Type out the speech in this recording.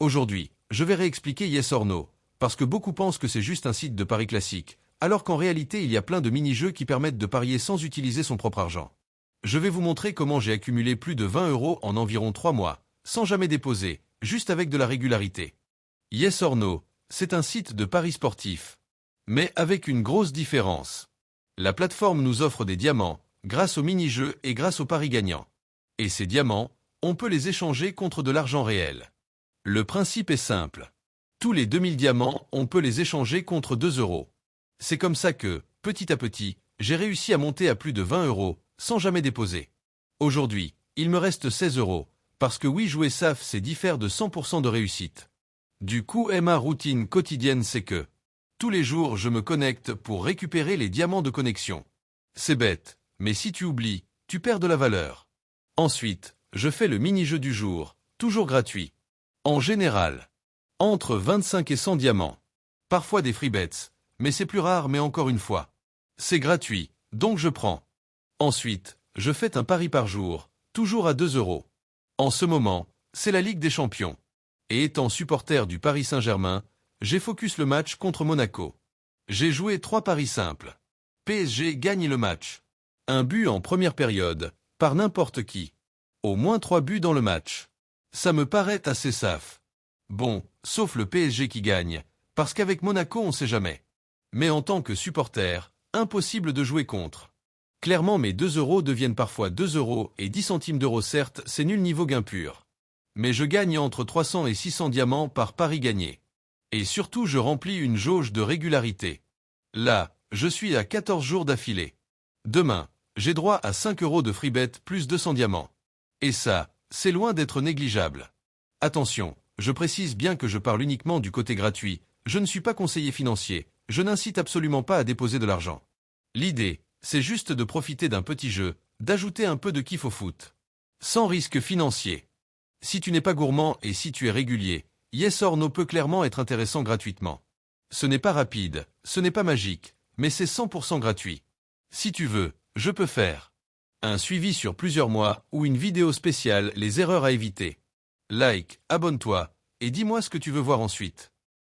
Aujourd'hui, je vais réexpliquer Yes or No, parce que beaucoup pensent que c'est juste un site de paris classique, alors qu'en réalité il y a plein de mini-jeux qui permettent de parier sans utiliser son propre argent. Je vais vous montrer comment j'ai accumulé plus de 20 € en environ 3 mois, sans jamais déposer, juste avec de la régularité. Yes or No, c'est un site de paris sportifs. Mais avec une grosse différence. La plateforme nous offre des diamants, grâce aux mini-jeux et grâce aux paris gagnants. Et ces diamants, on peut les échanger contre de l'argent réel. Le principe est simple. Tous les 2000 diamants, on peut les échanger contre 2 €. C'est comme ça que, petit à petit, j'ai réussi à monter à plus de 20 €, sans jamais déposer. Aujourd'hui, il me reste 16 €, parce que oui, jouer SAF, c'est diffère de 100% de réussite. Du coup, ma routine quotidienne, c'est que tous les jours, je me connecte pour récupérer les diamants de connexion. C'est bête, mais si tu oublies, tu perds de la valeur. Ensuite, je fais le mini-jeu du jour, toujours gratuit. En général, entre 25 et 100 diamants. Parfois des free bets, mais c'est plus rare, mais encore une fois. C'est gratuit, donc je prends. Ensuite, je fais un pari par jour, toujours à 2 €. En ce moment, c'est la Ligue des Champions. Et étant supporter du Paris Saint-Germain, j'ai focus le match contre Monaco. J'ai joué 3 paris simples. PSG gagne le match. Un but en première période, par n'importe qui. Au moins 3 buts dans le match. Ça me paraît assez safe. Bon, sauf le PSG qui gagne, parce qu'avec Monaco on sait jamais. Mais en tant que supporter, impossible de jouer contre. Clairement mes 2 € deviennent parfois 2 € et 10 centimes d'euros, certes, c'est nul niveau gain pur. Mais je gagne entre 300 et 600 diamants par pari gagné. Et surtout je remplis une jauge de régularité. Là, je suis à 14 jours d'affilée. Demain, j'ai droit à 5 € de freebet plus 200 diamants. Et ça, c'est loin d'être négligeable. Attention, je précise bien que je parle uniquement du côté gratuit, je ne suis pas conseiller financier, je n'incite absolument pas à déposer de l'argent. L'idée, c'est juste de profiter d'un petit jeu, d'ajouter un peu de kiff au foot. Sans risque financier. Si tu n'es pas gourmand et si tu es régulier, Yes or No peut clairement être intéressant gratuitement. Ce n'est pas rapide, ce n'est pas magique, mais c'est 100% gratuit. Si tu veux, je peux faire un suivi sur plusieurs mois ou une vidéo spéciale les erreurs à éviter. Like, abonne-toi, et dis-moi ce que tu veux voir ensuite.